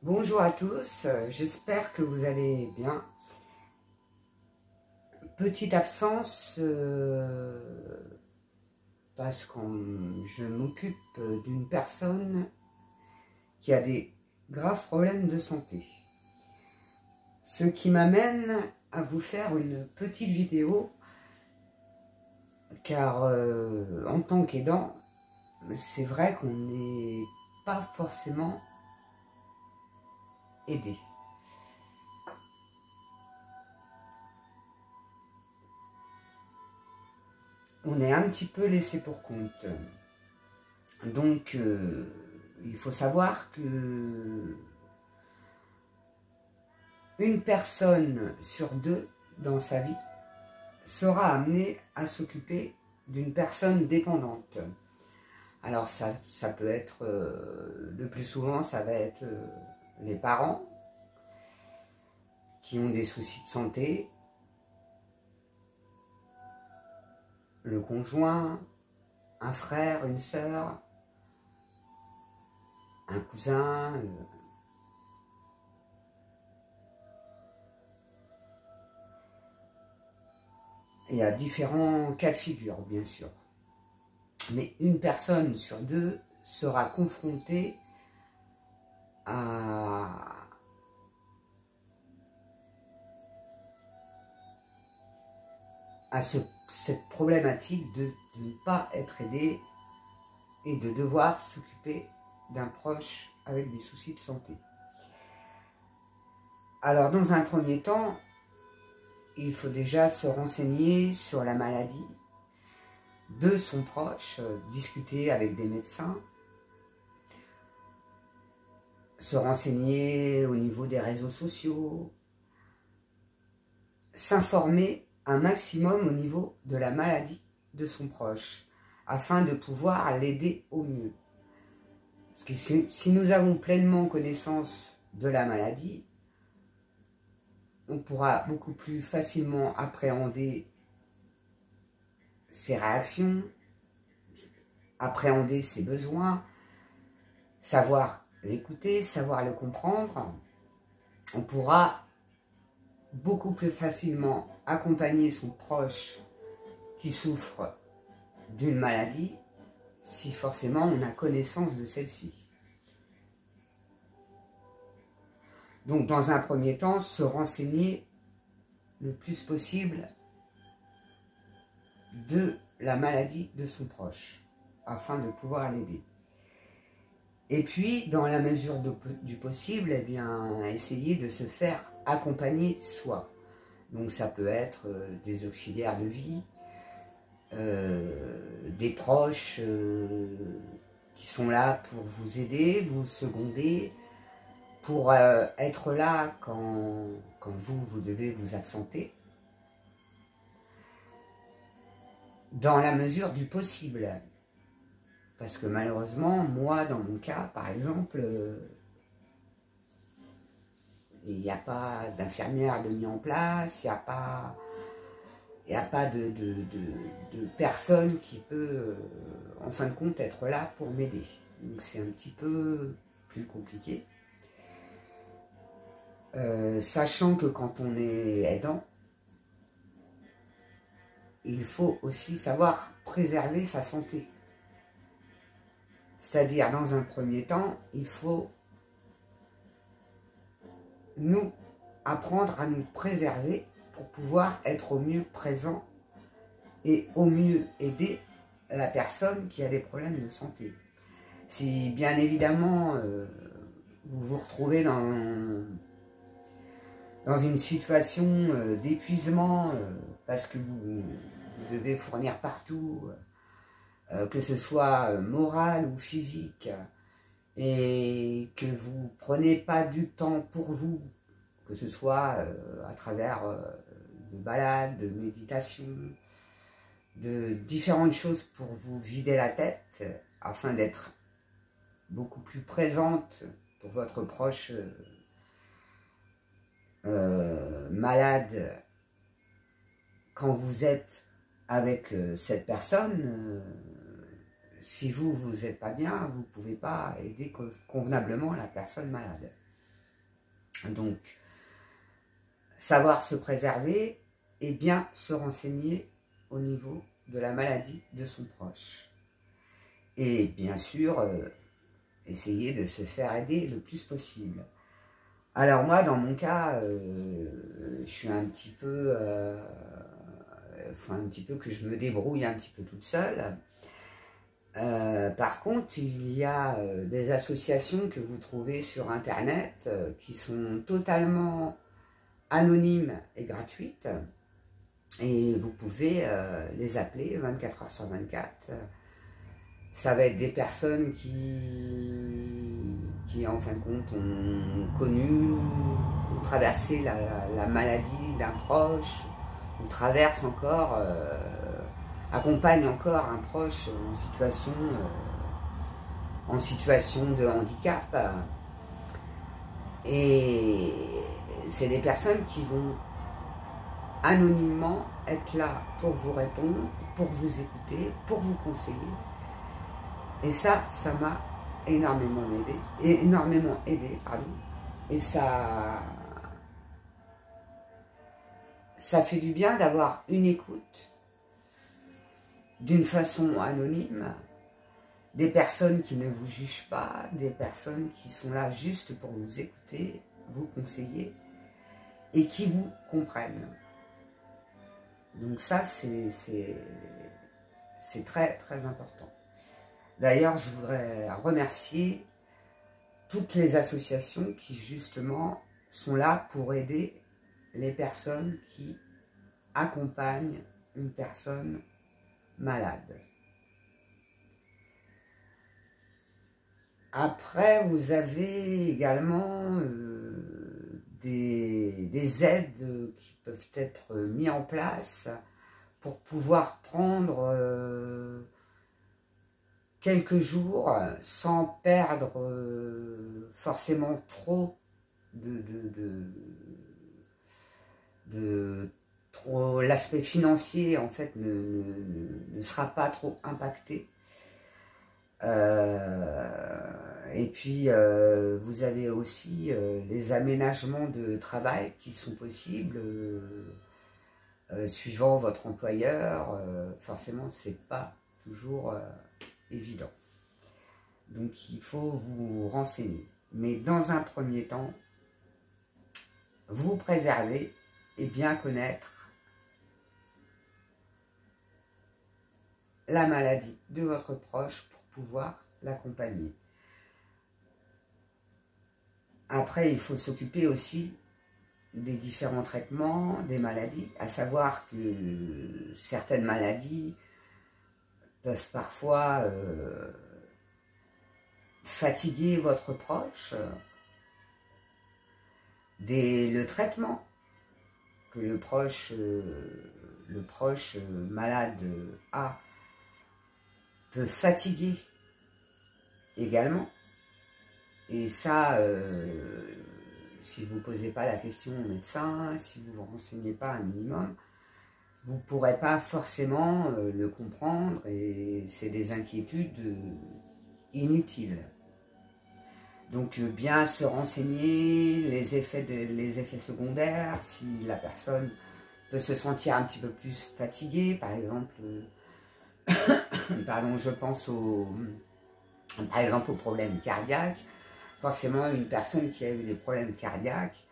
Bonjour à tous, j'espère que vous allez bien. Petite absence parce que je m'occupe d'une personne qui a des graves problèmes de santé. Ce qui m'amène à vous faire une petite vidéo car en tant qu'aidant, c'est vrai qu'on n'est pas forcément aidé. On est un petit peu laissé pour compte. Donc, il faut savoir que une personne sur deux dans sa vie sera amenée à s'occuper d'une personne dépendante. Alors, ça peut être, le plus souvent, ça va être les parents qui ont des soucis de santé, le conjoint, un frère, une sœur, un cousin, il y a différents cas de figure, bien sûr. Mais une personne sur deux sera confrontée à cette problématique de ne pas être aidé et de devoir s'occuper d'un proche avec des soucis de santé. Alors, dans un premier temps, il faut déjà se renseigner sur la maladie de son proche, discuter avec des médecins, se renseigner au niveau des réseaux sociaux, s'informer un maximum au niveau de la maladie de son proche, afin de pouvoir l'aider au mieux. Parce que si nous avons pleinement connaissance de la maladie, on pourra beaucoup plus facilement appréhender ses réactions, appréhender ses besoins, savoir l'écouter, savoir le comprendre. On pourra beaucoup plus facilement accompagner son proche qui souffre d'une maladie si forcément on a connaissance de celle-ci. Donc dans un premier temps, se renseigner le plus possible de la maladie de son proche afin de pouvoir l'aider. Et puis, dans la mesure du possible, eh bien, essayer de se faire accompagner soi. Donc ça peut être des auxiliaires de vie, des proches qui sont là pour vous aider, vous seconder, pour être là quand vous devez vous absenter, dans la mesure du possible. Parce que malheureusement, moi, dans mon cas, par exemple, il n'y a pas d'infirmière de mis en place, il n'y a pas de personne qui peut, en fin de compte, être là pour m'aider. Donc c'est un petit peu plus compliqué. Sachant que quand on est aidant, il faut aussi savoir préserver sa santé. C'est-à-dire, dans un premier temps, il faut nous apprendre à nous préserver pour pouvoir être au mieux présent et au mieux aider la personne qui a des problèmes de santé. Si bien évidemment vous vous retrouvez dans une situation d'épuisement parce que vous devez fournir partout, que ce soit moral ou physique, et que vous prenez pas du temps pour vous, que ce soit à travers de balades, de méditation, de différentes choses pour vous vider la tête, afin d'être beaucoup plus présente pour votre proche malade quand vous êtes avec cette personne. Si vous n'êtes pas bien, vous ne pouvez pas aider convenablement la personne malade. Donc, savoir se préserver et bien se renseigner au niveau de la maladie de son proche. Et bien sûr, essayer de se faire aider le plus possible. Alors moi, dans mon cas, je suis un petit peu... un petit peu que je me débrouille un petit peu toute seule. Par contre, il y a des associations que vous trouvez sur Internet qui sont totalement anonymes et gratuites. Et vous pouvez les appeler 24 heures sur 24. Ça va être des personnes qui en fin de compte, ont connu ou traversé la maladie d'un proche, ou traversent encore, accompagnent encore un proche en situation de handicap. Et c'est des personnes qui vont anonymement être là pour vous répondre, pour vous écouter, pour vous conseiller. Et ça m'a énormément aidé, pardon. Et ça fait du bien d'avoir une écoute d'une façon anonyme, des personnes qui ne vous jugent pas, des personnes qui sont là juste pour vous écouter, vous conseiller et qui vous comprennent. Donc ça, c'est très très important. D'ailleurs, je voudrais remercier toutes les associations qui justement sont là pour aider les personnes qui accompagnent une personne malade. Après, vous avez également des aides qui peuvent être mises en place pour pouvoir prendre quelques jours sans perdre forcément trop l'aspect financier en fait ne sera pas trop impacté. Et puis vous avez aussi les aménagements de travail qui sont possibles suivant votre employeur. Forcément, c'est pas toujours évident. Donc il faut vous renseigner. Mais dans un premier temps, vous préserver et bien connaître la maladie de votre proche pour pouvoir l'accompagner. Après, il faut s'occuper aussi des différents traitements, des maladies, à savoir que certaines maladies peuvent parfois fatiguer votre proche. Le traitement que le proche malade a peut fatiguer également. Et ça, si vous ne posez pas la question au médecin, si vous ne vous renseignez pas un minimum, vous ne pourrez pas forcément le comprendre et c'est des inquiétudes inutiles. Donc bien se renseigner, les effets secondaires, si la personne peut se sentir un petit peu plus fatiguée, par exemple, pardon, je pense par exemple aux problèmes cardiaques. Forcément, une personne qui a eu des problèmes cardiaques,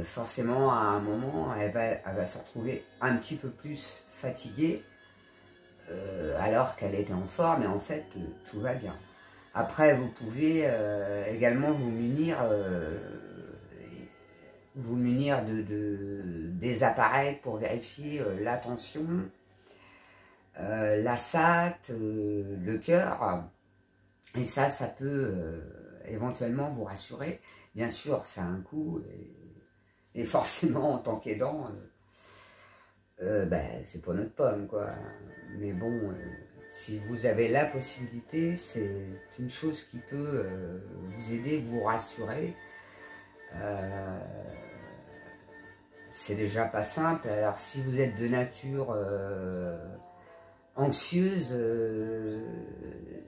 forcément, à un moment, elle va se retrouver un petit peu plus fatiguée, alors qu'elle était en forme, et en fait, tout va bien. Après, vous pouvez également vous munir des appareils pour vérifier la tension, la SAT, le cœur, et ça peut éventuellement vous rassurer. Bien sûr, ça a un coût, et forcément, en tant qu'aidant, c'est pas notre pomme, quoi. Mais bon, si vous avez la possibilité, c'est une chose qui peut vous aider, vous rassurer. C'est déjà pas simple. Alors, si vous êtes de nature anxieuse,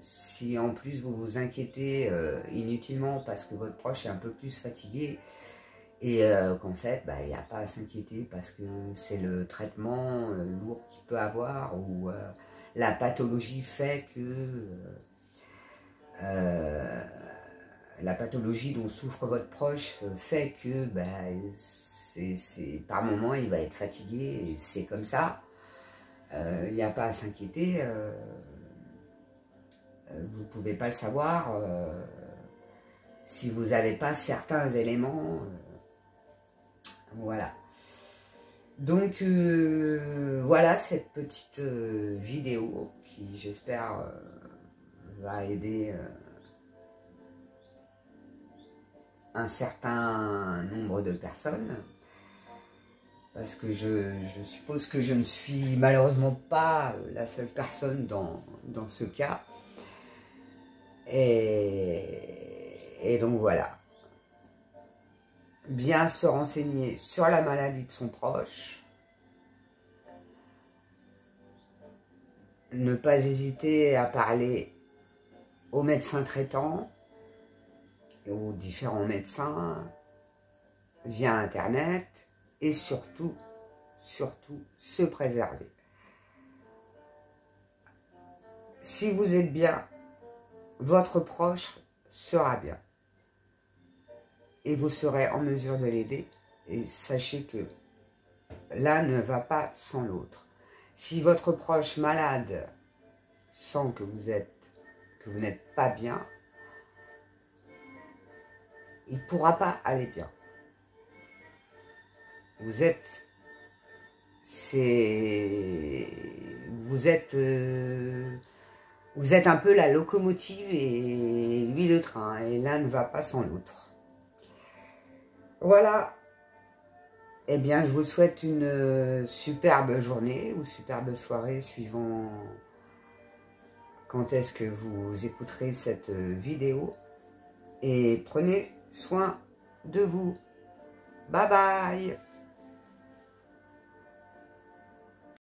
si en plus vous vous inquiétez inutilement parce que votre proche est un peu plus fatigué, Et qu'en fait, il n'y a pas à s'inquiéter parce que c'est le traitement lourd qu'il peut avoir ou la pathologie fait que la pathologie dont souffre votre proche fait que par moment il va être fatigué et c'est comme ça. Il n'y a pas à s'inquiéter. Vous ne pouvez pas le savoir si vous n'avez pas certains éléments. Voilà. Donc voilà cette petite vidéo qui j'espère va aider un certain nombre de personnes. Parce que je suppose que je ne suis malheureusement pas la seule personne dans ce cas. Et donc voilà. Bien se renseigner sur la maladie de son proche. Ne pas hésiter à parler aux médecins traitants, et aux différents médecins via Internet. Et surtout, se préserver. Si vous êtes bien, votre proche sera bien. Et vous serez en mesure de l'aider. Et sachez que l'un ne va pas sans l'autre. Si votre proche malade sent que vous n'êtes pas bien, il ne pourra pas aller bien. Vous êtes un peu la locomotive et lui le train, et l'un ne va pas sans l'autre. Voilà. Eh bien, je vous souhaite une superbe journée ou superbe soirée, suivant quand est-ce que vous écouterez cette vidéo. Et prenez soin de vous. Bye bye.